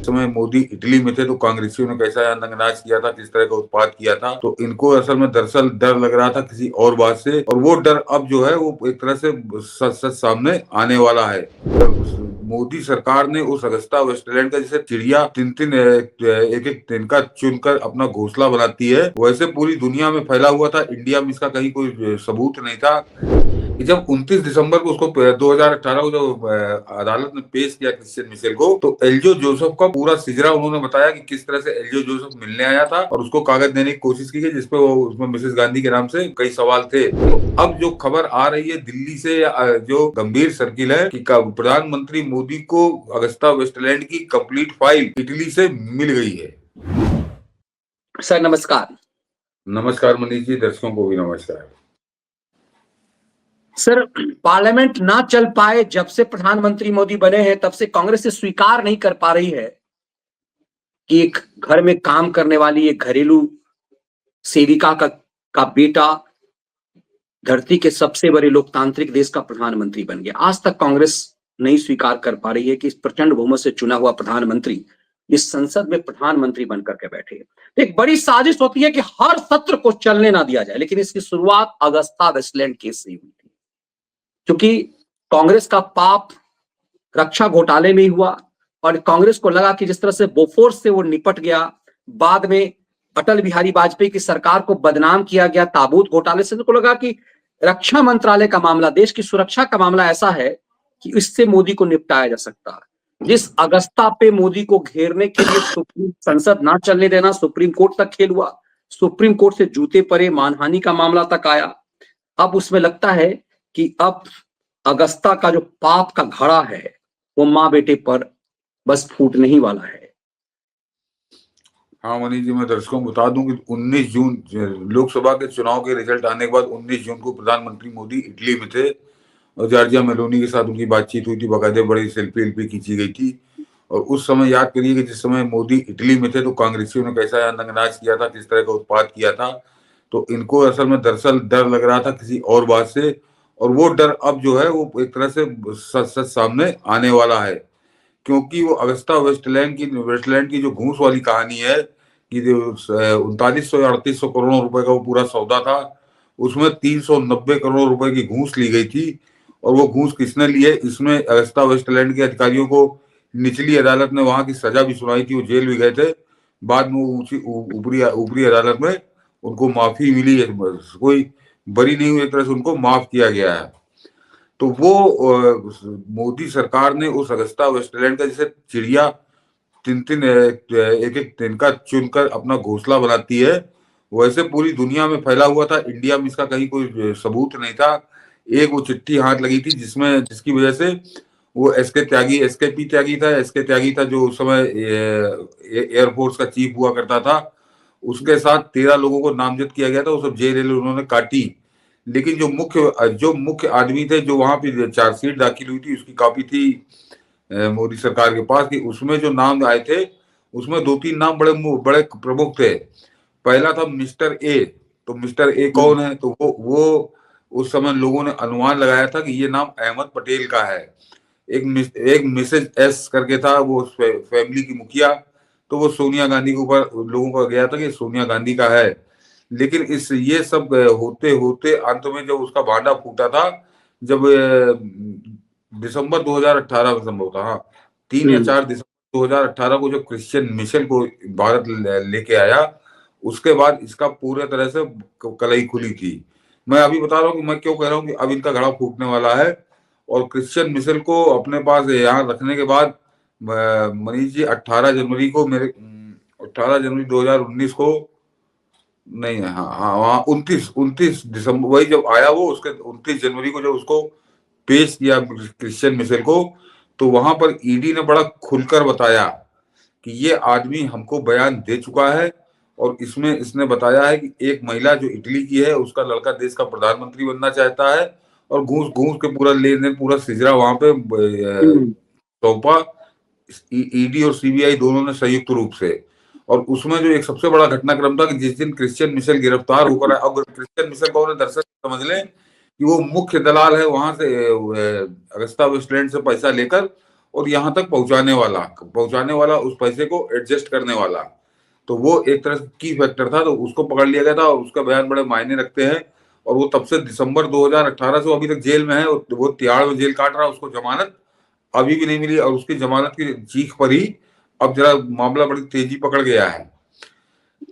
समय मोदी इटली में थे तो कांग्रेसियों ने कैसा नंगनाच किया था, किस तरह का उत्पात किया था, तो इनको असल में दरअसल डर लग रहा था किसी और बात से, और वो डर अब जो है वो एक तरह से सच सच सामने आने वाला है। मोदी सरकार ने उस अगस्ता वेस्टलैंड का जैसे चिड़िया एक एक तिनका चुनकर अपना घोंसला बनाती है, वैसे पूरी दुनिया में फैला हुआ था। इंडिया में इसका कहीं कोई सबूत नहीं था कि जब 29 दिसंबर को उसको 2018 को जब अदालत ने पेश किया क्रिश्चियन मिशेल को, तो एल्जो जोसेफ का पूरा सिजरा उन्होंने बताया कि किस तरह से एल्जो जोसेफ मिलने आया था और उसको कागज देने की कोशिश की गई, जिसपे वो उसमें मिसेस गांधी के नाम से कई सवाल थे। तो अब जो खबर आ रही है दिल्ली से, जो गंभीर सर्किल है कि प्रधानमंत्री मोदी को अगस्ता वेस्टलैंड की कंप्लीट फाइल इटली से मिल गई है। सर नमस्कार। नमस्कार मनीष जी, दर्शकों को भी नमस्कार। सर, पार्लियामेंट ना चल पाए जब से प्रधानमंत्री मोदी बने हैं, तब से कांग्रेस से स्वीकार नहीं कर पा रही है कि एक घर में काम करने वाली एक घरेलू सेविका का बेटा धरती के सबसे बड़े लोकतांत्रिक देश का प्रधानमंत्री बन गया। आज तक कांग्रेस नहीं स्वीकार कर पा रही है कि इस प्रचंड बहुमत से चुना हुआ प्रधानमंत्री इस संसद में प्रधानमंत्री बनकर के बैठे। एक बड़ी साजिश होती है कि हर सत्र को चलने ना दिया जाए, लेकिन इसकी शुरुआत अगस्ता वेस्टलैंड केस से हुई थी, क्योंकि कांग्रेस का पाप रक्षा घोटाले में ही हुआ और कांग्रेस को लगा कि जिस तरह से बोफोर्स से वो निपट गया, बाद में अटल बिहारी वाजपेयी की सरकार को बदनाम किया गया ताबूत घोटाले से, उनको लगा कि रक्षा मंत्रालय का मामला, देश की सुरक्षा का मामला ऐसा है कि इससे मोदी को निपटाया जा सकता है। जिस अगस्ता पे मोदी को घेरने के लिए सुप्रीम संसद ना चलने देना, सुप्रीम कोर्ट तक खेल हुआ, सुप्रीम कोर्ट से जूते पड़े, मानहानि का मामला तक आया। अब उसमें लगता है कि अब अगस्ता का जो पाप का घड़ा है वो माँ बेटे पर बस फूटने ही वाला है। हाँ मनीष जी, मैं दर्शकों को बता दूं कि 19 जून लोकसभा के चुनाव के रिजल्ट आने के बाद 19 जून को प्रधानमंत्री मोदी इटली में थे और जॉर्जिया मेलोनी के साथ उनकी बातचीत हुई थी, बाकायदे बड़ी सेल्फी खींची गई थी। और उस समय याद करिए कि जिस समय मोदी इटली में थे तो कांग्रेसियों ने कैसा नंगनाच किया था, किस तरह का उत्पात किया था, तो इनको असल में दरअसल डर लग रहा था किसी और बात से, और वो डर अब जो है वो एक तरह से सच सच सामने आने वाला है। क्योंकि वो अगस्ता वेस्टलैंड की जो घूस वाली कहानी है कि 3900 या 3800 करोड़ रुपए का वो पूरा सौदा था, उसमें 390 करोड़ रुपए की घूस ली गई थी। और वो घूस किसने ली है, इसमें अगस्ता वेस्टलैंड के अधिकारियों को निचली अदालत ने वहां की सजा भी सुनाई थी, वो जेल भी गए थे। बाद में ऊपरी ऊपरी अदालत में उनको माफी मिली है, कोई बरी नहीं हुई, एक तरह से उनको माफ किया गया है। तो वो मोदी सरकार ने उस अगस्ता वेस्टलैंड का जैसे चिड़िया एक एक तिनका चुनकर अपना घोंसला बनाती है, वैसे पूरी दुनिया में फैला हुआ था। इंडिया में इसका कहीं कोई सबूत नहीं था। एक वो चिट्ठी हाथ लगी थी जिसकी वजह से वो एस के त्यागी था जो उस समय एयरफोर्स का चीफ हुआ करता था, उसके साथ 13 लोगों को नामजद किया गया था। वो सब जेल उन्होंने काटी, लेकिन जो मुख्य आदमी थे जो वहां पे चार्जशीट दाखिल हुई थी उसकी कॉपी थी मोदी सरकार के पास, कि उसमें जो नाम आए थे उसमें 2-3 नाम बड़े प्रमुख थे। पहला था मिस्टर ए। तो मिस्टर ए कौन है, तो वो उस समय लोगों ने अनुमान लगाया था कि ये नाम अहमद पटेल का है। एक मिसेज एस करके था, वो फैमिली की मुखिया, तो वो सोनिया गांधी के ऊपर लोगों का गया था कि सोनिया गांधी का है। लेकिन ये सब होते होते अंत में जब उसका भांडा फूटा था, जब दिसंबर 2018 में संभव था, हाँ 3 या 4 दिसंबर 2018 को जो क्रिश्चियन मिशेल को भारत लेके आया, उसके बाद इसका पूरे तरह से कलई खुली थी। मैं अभी बता रहा हूँ कि मैं क्यों कह रहा हूँ कि अब इनका घड़ा फूटने वाला है। और क्रिश्चियन मिशेल को अपने पास यहाँ रखने के बाद मनीष जी 18 जनवरी 2019 को नहीं, हाँ 29 दिसंबर वही जब आया वो, उसके 29 जनवरी को जब उसको पेश किया क्रिश्चियन मिशेल को, तो वहां पर ईडी ने बड़ा खुलकर बताया कि ये आदमी हमको बयान दे चुका है और इसमें इसने बताया है कि एक महिला जो इटली की है उसका लड़का देश का प्रधानमंत्री बनना चाहता है, और घूस घूस के पूरा लेन देन पूरा सिजरा वहां पे सौंपा ईडी और सीबीआई दोनों ने संयुक्त रूप से। और उसमें जो एक सबसे बड़ा घटनाक्रम था कि जिस दिन क्रिश्चियन मिशेल गिरफ्तार होकर आए, अब क्रिश्चियन मिशेल कौन है, दरअसल समझ लें कि वो मुख्य दलाल है वहां से अगस्ता वेस्टलैंड से पैसा लेकर और यहाँ तक पहुंचाने वाला उस पैसे को एडजस्ट करने वाला। तो वो एक तरह से की फैक्टर था, तो उसको पकड़ लिया गया था और उसका बयान बड़े मायने रखते हैं। और वो तब से दिसंबर 2018 से अभी तक जेल में है, वो तिहाड़ में जेल काट रहा है, उसको जमानत अभी भी नहीं मिली, और उसकी जमानत की चीख पर ही अब जरा मामला बड़ी तेजी पकड़ गया है।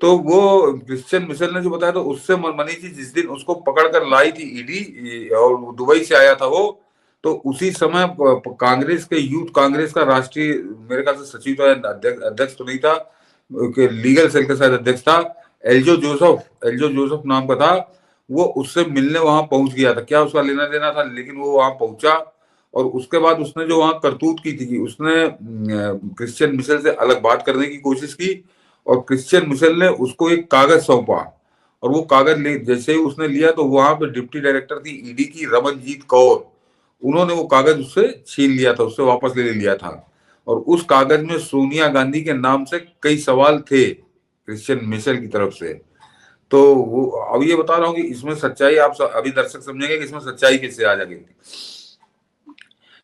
तो वो क्रिश्चियन मिशेल ने जो बताया, तो उससे मनीष जी जिस दिन उसको पकड़ कर लाई थी ईडी, और दुबई से आया था वो, तो उसी समय कांग्रेस के यूथ कांग्रेस का राष्ट्रीय, मेरे ख्याल से सचिव था, अध्यक्ष तो नहीं था, लीगल सेल का शायद अध्यक्ष था, एल्जो जोसेफ नाम का था। वो उससे मिलने वहां पहुंच गया था, क्या उसका लेना देना था, लेकिन वो वहां पहुंचा। और उसके बाद उसने जो वहां करतूत की थी कि उसने क्रिश्चियन मिशेल से अलग बात करने की कोशिश की, और क्रिश्चियन मिशेल ने उसको एक कागज सौंपा, और वो कागज जैसे ही उसने लिया, तो वहां पे डिप्टी डायरेक्टर थी ईडी की रमनजीत कौर, उन्होंने वो कागज उससे छीन लिया था, उससे वापस ले लिया था। और उस कागज में सोनिया गांधी के नाम से कई सवाल थे क्रिश्चियन मिशेल की तरफ से। तो वो अब ये बता रहा हूँ कि इसमें सच्चाई आप अभी दर्शक समझेंगे कि इसमें सच्चाई कैसे आ जाएगी।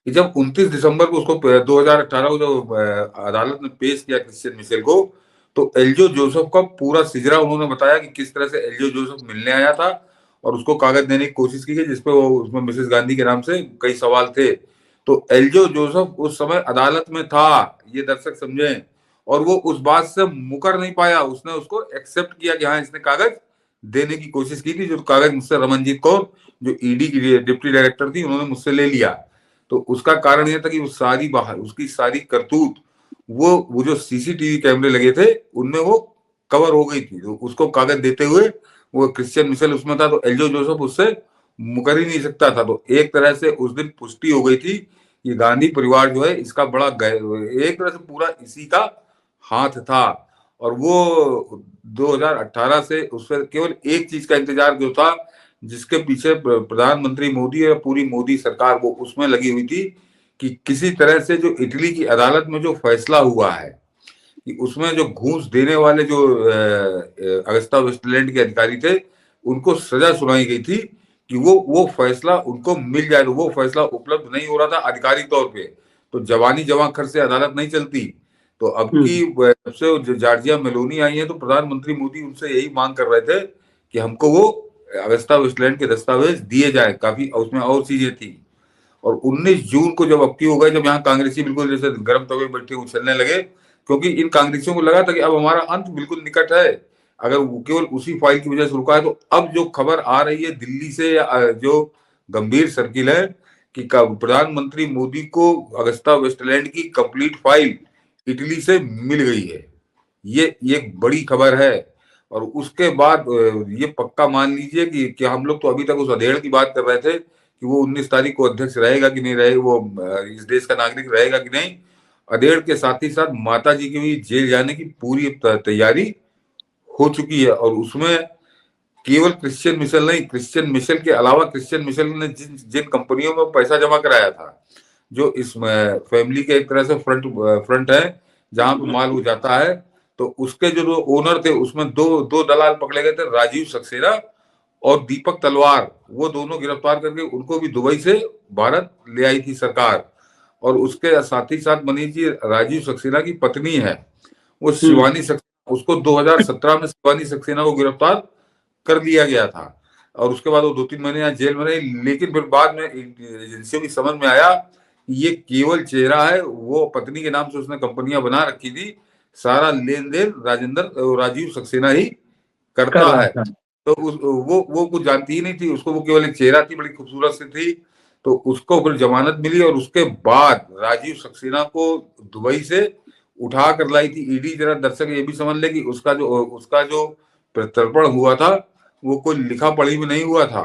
कि जब 29 दिसंबर को उसको 2018 को जो अदालत ने पेश किया क्रिश्चियन मिशेल को, तो एल्जो जोसेफ का पूरा सिजरा उन्होंने बताया कि किस तरह से एल्जो जोसेफ मिलने आया था और उसको कागज देने की कोशिश की गई, जिसपे वो उसमें मिसेस गांधी के नाम से कई सवाल थे। तो एल्जो जोसेफ उस समय अदालत में था, ये दर्शक समझें, और वो उस बात से मुकर नहीं पाया, उसने उसको एक्सेप्ट किया कि हाँ, इसने कागज देने की कोशिश की थी, जो कागज मुझसे रमनजीत कौर, जो ईडी की डिप्टी डायरेक्टर थी, उन्होंने मुझसे ले लिया। तो उसका कारण यह था कि वो सारी बाहर उसकी सारी करतूत, वो जो सीसीटीवी कैमरे लगे थे उनमें वो कवर हो गई थी। तो उसको कागज देते हुए वो क्रिश्चियन मिशेल उसमें था, तो एल्जो जोसेफ उससे मुकर ही नहीं सकता था। तो एक तरह से उस दिन पुष्टि हो गई थी कि गांधी परिवार जो है इसका बड़ा एक तरह से पूरा इसी का हाथ था। और वो 2018 से उस पर केवल एक चीज का इंतजार जो था, जिसके पीछे प्रधानमंत्री मोदी और पूरी मोदी सरकार वो उसमें लगी हुई थी, कि किसी तरह से जो इटली की अदालत में जो फैसला हुआ है कि उसमें जो घूस देने वाले जो अगस्ता वेस्टलैंड के अधिकारी थे, उनको सजा सुनाई गई थी कि वो फैसला उनको मिल जाए। तो वो फैसला उपलब्ध नहीं हो रहा था आधिकारिक तौर पे, तो जवानी जमा खर्च से अदालत नहीं चलती। तो अब की जब से जॉर्जिया मेलोनी आई है, तो प्रधानमंत्री मोदी उनसे यही मांग कर रहे थे कि हमको वो अगस्ता वेस्टलैंड के दस्तावेज दिए जाए। काफी उसमें और चीजें थी। और 19 जून को जब अबकी हो गए, जब यहाँ कांग्रेसी बिल्कुल जैसे गर्म तवे बैठे उछलने लगे, क्योंकि इन कांग्रेसियों को लगा था कि अब हमारा अंत बिल्कुल निकट है, अगर वो केवल उसी फाइल की वजह से रुका है। तो अब जो खबर आ रही है दिल्ली से, जो गंभीर सर्किल है कि प्रधानमंत्री मोदी को अगस्ता वेस्टलैंड की कंप्लीट फाइल इटली से मिल गई है, ये एक बड़ी खबर है। और उसके बाद ये पक्का मान लीजिए कि हम लोग तो अभी तक उस अधेड़ की बात कर रहे थे कि वो 19 तारीख को अध्यक्ष रहेगा कि नहीं रहेगा, वो इस देश का नागरिक रहेगा कि नहीं। अधेड़ के साथ ही साथ माता जी की भी जेल जाने की पूरी तैयारी हो चुकी है। और उसमें केवल क्रिश्चियन मिशेल नहीं, क्रिश्चियन मिशेल के अलावा क्रिश्चियन मिशेल ने जिन जिन कंपनियों में पैसा जमा कराया था, जो इस फैमिली के एक तरह से फ्रंट है जहां पे माल वो जाता है, तो उसके जो ओनर थे उसमें दो दो दलाल पकड़े गए थे, राजीव सक्सेना और दीपक तलवार। वो दोनों गिरफ्तार करके उनको भी दुबई से भारत ले आई थी सरकार। और उसके साथ ही साथ मनीष जी, राजीव सक्सेना की पत्नी है वो शिवानी सक्सेना, उसको 2017 में शिवानी सक्सेना को गिरफ्तार कर लिया गया था। और उसके बाद वो 2-3 महीने यहाँ जेल में रही, लेकिन फिर बाद में एजेंसियों की समझ में आया ये केवल चेहरा है, वो पत्नी के नाम से उसने कंपनियां बना रखी थी, सारा लेन देन राजीव सक्सेना ही करता है। तो वो कुछ जानती ही नहीं थी, उसको वो केवल एक चेहरा थी, बड़ी खूबसूरत सी थी। तो उसको फिर जमानत मिली, और उसके बाद राजीव सक्सेना को दुबई से उठा कर लाई थी ईडी। जरा दर्शक ये भी समझ ले कि उसका जो प्रत्यर्पण हुआ था वो कोई लिखा पढ़ी में नहीं हुआ था।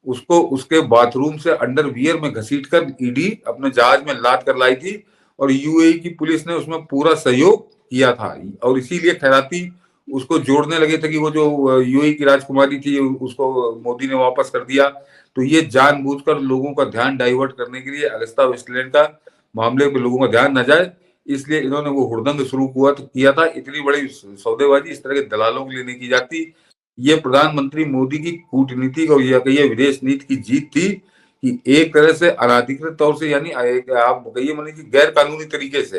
उसको उसके बाथरूम से अंडरवियर में घसीटकर ईडी अपने जहाज में लाद कर लाई थी, और यूएई की पुलिस ने उसमें पूरा सहयोग किया था। और इसीलिए खैराती उसको जोड़ने लगे थे कि वो जो यूएई की राजकुमारी थी उसको मोदी ने वापस कर दिया। तो ये जानबूझकर लोगों का ध्यान डाइवर्ट करने के लिए, अगस्ता वेस्टलैंड का मामले पे लोगों का ध्यान न जाए, इसलिए इन्होंने वो हुड़दंग शुरू किया था। इतनी बड़ी सौदेबाजी इस तरह के दलालों के लिए नहीं की जाती। ये प्रधानमंत्री मोदी की कूटनीति और ये विदेश नीति की जीत थी कि एक तरह से अनाधिकृत तौर से, यानी आप कहिए मनीष जी गैर कानूनी तरीके से,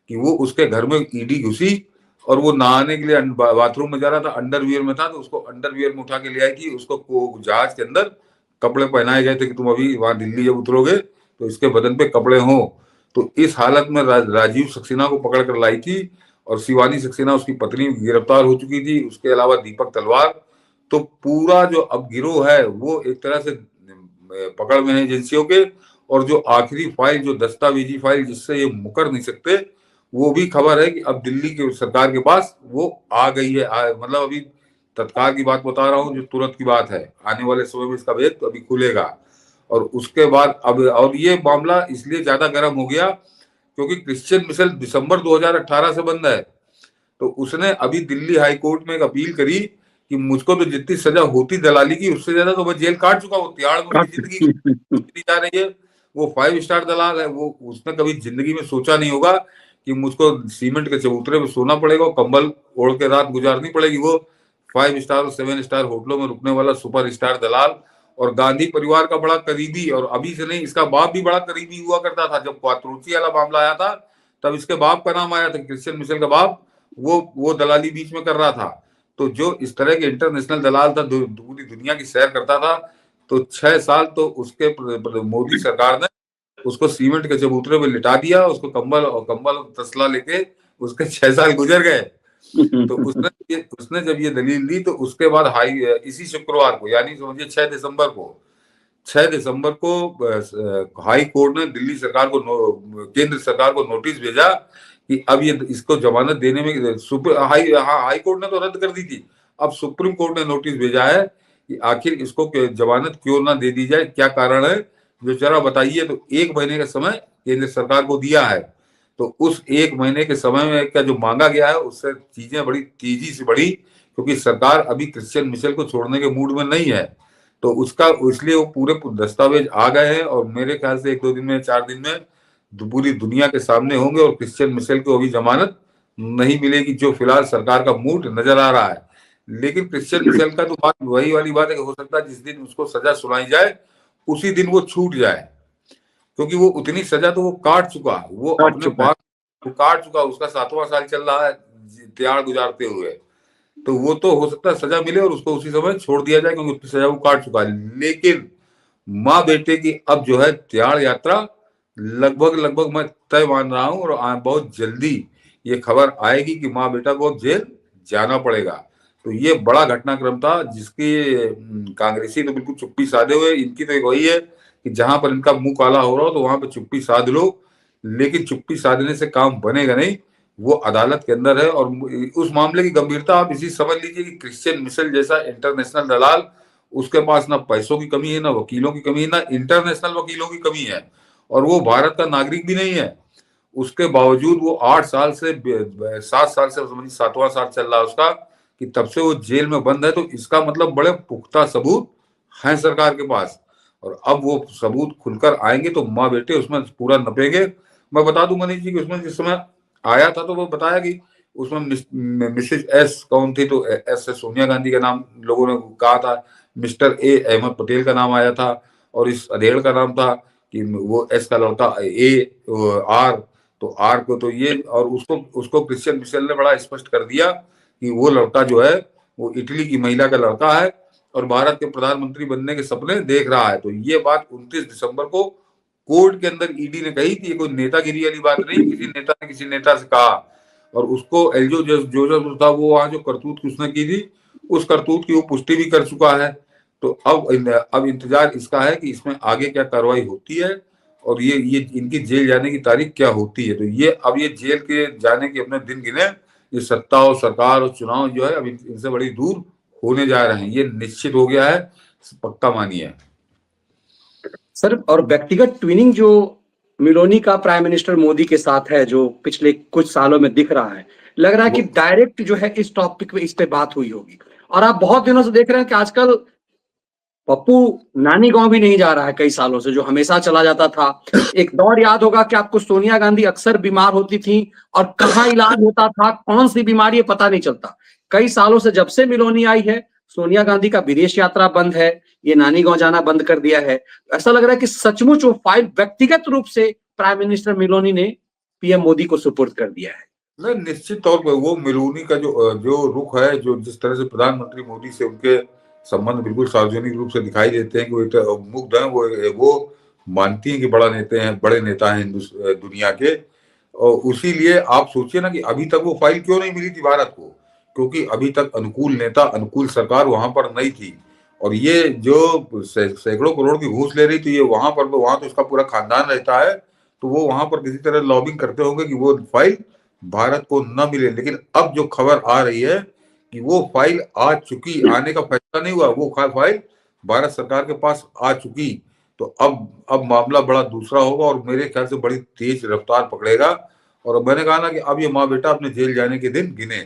कि वो उसके घर में ईडी घुसी और वो नहाने के लिए बाथरूम में जा रहा था, अंडरवियर में था, तो उसको अंडरवियर में उठा के ले आई थी, उसको जहाज के अंदर कपड़े पहनाए गए थे कि तुम अभी वहां दिल्ली जब उतरोगे तो इसके बदन पे कपड़े हो। तो इस हालत में राजीव सक्सेना को पकड़ कर लाई थी, और शिवानी सक्सेना उसकी पत्नी गिरफ्तार हो चुकी थी, उसके अलावा दीपक तलवार। तो पूरा जो अब गिरोह है वो एक तरह से पकड़ में है एजेंसियों के, और जो आखिरी फाइल, जो दस्तावेजी फाइल जिससे ये मुकर नहीं सकते, वो भी खबर है कि अब दिल्ली की सरकार के पास वो आ गई है। मतलब अभी तत्काल की बात बता रहा हूँ, जो तुरंत की बात है, आने वाले समय में इसका भेद तो अभी खुलेगा। और उसके बाद अब, और ये मामला इसलिए ज्यादा गर्म हो गया क्योंकि क्रिश्चियन मिशेल दिसंबर 2018 से बंद है। तो उसने अभी दिल्ली हाई कोर्ट में एक अपील करी कि मुझको तो जितनी सजा होती दलाली की, उससे ज्यादा तो मैं जेल काट चुका हूँ, तिहाड़ में मेरी जिंदगी जा रही है। वो 5 स्टार दलाल है, वो उसने कभी जिंदगी में सोचा नहीं होगा कि मुझको सीमेंट के चबूतरे में सोना पड़ेगा, कंबल ओढ़ के रात गुजारनी पड़ेगी। वो 5 स्टार और 7 स्टार होटलों में रुकने वाला सुपर स्टार दलाल, और गांधी परिवार का बड़ा करीबी, और अभी से नहीं, इसका बाप भी बड़ा करीबी हुआ करता था। जब क्वात्रोची वाला मामला आया था तब इसके बाप का नाम आया था, क्रिश्चियन मिशेल का बाप, वो दलाली बीच में कर रहा था। तो जो इस तरह के इंटरनेशनल दलाल था, पूरी दुनिया की सैर करता था, तो 6 साल तो उसके मोदी सरकार ने उसको सीमेंट के चबूतरे में लिटा दिया, उसको कंबल तसला लेके उसके 6 साल गुजर गए। तो उसने जब ये दलील दी, तो उसके बाद इसी शुक्रवार को, यानी समझिए 6 दिसंबर को हाई कोर्ट ने दिल्ली सरकार को, केंद्र सरकार को नोटिस भेजा कि अब ये इसको जमानत देने में, हाई कोर्ट ने तो रद्द कर दी थी, अब सुप्रीम कोर्ट ने नोटिस भेजा है कि आखिर इसको जमानत क्यों ना दे दी जाए, क्या कारण है, जो जरा बताइए। तो 1 महीने का समय केंद्र सरकार को दिया है। तो उस 1 महीने के समय में क्या जो मांगा गया है, उससे चीजें बड़ी तेजी से बढ़ी, क्योंकि सरकार अभी क्रिश्चियन मिशेल को छोड़ने के मूड में नहीं है। तो उसका, इसलिए वो पूरे दस्तावेज आ गए हैं, और मेरे ख्याल से 1-2 दिन में, 4 दिन में पूरी दुनिया के सामने होंगे, और क्रिश्चियन मिशेल को अभी जमानत नहीं मिलेगी, जो फिलहाल सरकार का मूड नजर आ रहा है। लेकिन क्रिश्चियन मिशेल का तो बात वही वाली बात है कि हो सकता है जिस दिन उसको सजा सुनाई जाए उसी दिन वो छूट जाए, क्योंकि वो उतनी सजा तो वो काट चुका, वो अपने पास वो काट चुका, उसका 7वां साल चल रहा है तिहाड़ गुजारते हुए। तो वो तो हो सकता है सजा मिले और उसको उसी समय छोड़ दिया जाए, क्योंकि उसकी सजा वो काट चुका है। लेकिन माँ बेटे की अब जो है तिहाड़ यात्रा लगभग मैं तय मान रहा हूं, और बहुत जल्दी ये खबर आएगी कि माँ बेटा को जेल जाना पड़ेगा। तो ये बड़ा घटनाक्रम था, जिसकी कांग्रेसी तो बिल्कुल चुप्पी साधे हुए। इनकी तो एक वही है कि जहां पर इनका मुंह काला हो रहा हो तो वहां पर चुप्पी साध लो, लेकिन चुप्पी साधने से काम बनेगा नहीं, वो अदालत के अंदर है। और उस मामले की गंभीरता आप इसी समझ लीजिए कि क्रिश्चियन मिशेल जैसा इंटरनेशनल दलाल, उसके पास ना पैसों की कमी है, ना वकीलों की कमी है, ना इंटरनेशनल वकीलों की कमी है, और वो भारत का नागरिक भी नहीं है। उसके बावजूद वो 8 साल से 7 साल से, समझिए 7वां साल चल रहा है उसका, कि तब से वो जेल में बंद है। तो इसका मतलब बड़े पुख्ता सबूत हैं सरकार के पास, और अब वो सबूत खुलकर आएंगे तो माँ बेटे उसमें पूरा नपेंगे। मैं बता दूं मनीष जी कि उसमें जिस समय आया था तो वो बताया कि उसमें मिसेज एस कौन थी, तो एस से सोनिया गांधी का नाम लोगों ने कहा था, मिस्टर ए अहमद पटेल का नाम आया था, और इस अधेड़ का नाम था कि वो एस का लड़का ए आर, तो आर को तो ये, और उसको उसको क्रिश्चियन मिशेल ने बड़ा स्पष्ट कर दिया कि वो लड़का जो है वो इटली की महिला का लड़का है, और भारत के प्रधानमंत्री बनने के सपने देख रहा है। तो ये बात 29 दिसंबर को कोर्ट के अंदर ईडी ने कही थी। ये कोई नेतागिरी वाली बात नहीं, किसी नेता ने किसी नेता से कहा, और उसको एल्जो जोसेफ था, वो वहां जो करतूत की उसने की थी, उस करतूत की वो पुष्टि भी कर चुका है। तो अब इंतजार इसका है कि इसमें आगे क्या कार्रवाई होती है, और ये इनकी जेल जाने की तारीख क्या होती है। तो ये जेल के जाने के अपने दिन गिने, ये सत्ता और सरकार और चुनाव जो है अब इनसे बड़ी दूर होने जा रहे हैं, ये निश्चित हो गया है, पक्का मानिए सर। और व्यक्तिगत ट्विनिंग जो मिलोनी का प्राइम मिनिस्टर मोदी के साथ है, जो पिछले कुछ सालों में दिख रहा है, लग रहा है कि डायरेक्ट जो है इस टॉपिक पे इस पे बात हुई होगी। और आप बहुत दिनों से देख रहे हैं कि आजकल पप्पू नानी गांव भी नहीं जा रहा है, कई सालों से, जो हमेशा चला जाता था। एक दौर याद होगा कि आपको सोनिया गांधी अक्सर बीमार होती थी और कहाँ इलाज होता था, कौन सी बीमारी है पता नहीं चलता। कई सालों से जब से मिलोनी आई है, सोनिया गांधी का विदेश यात्रा बंद है, ये नानी गांव जाना बंद कर दिया है। ऐसा लग रहा है कि सचमुच वो फाइल व्यक्तिगत रूप से प्राइम मिनिस्टर मेलोनी ने पीएम मोदी को सुपुर्द कर दिया है। नहीं, निश्चित तौर पर वो मेलोनी का जो रुख है, जो जिस तरह से प्रधानमंत्री मोदी से उनके संबंध बिल्कुल सार्वजनिक रूप से दिखाई देते हैं कि वो एक मुग्ध हैं, वो मानती हैं कि बड़े नेता हैं दुनिया के। और उसी लिए आप सोचिए ना कि अभी तक वो फाइल क्यों नहीं मिली थी भारत को, क्योंकि अभी तक अनुकूल नेता, अनुकूल सरकार वहां पर नहीं थी। और ये जो सैकड़ों करोड़ की घूस ले रही थी, ये वहां तो उसका पूरा खानदान रहता है, तो वो वहां पर किसी तरह लॉबिंग करते होंगे कि वो फाइल भारत को न मिले। लेकिन अब जो खबर आ रही है कि वो फाइल आ चुकी, आने का फैसला नहीं हुआ, वो फाइल भारत सरकार के पास आ चुकी, तो अब मामला बड़ा दूसरा होगा और मेरे ख्याल से बड़ी तेज रफ्तार पकड़ेगा। और मैंने कहा ना कि अब ये माँ बेटा अपने जेल जाने के दिन गिने।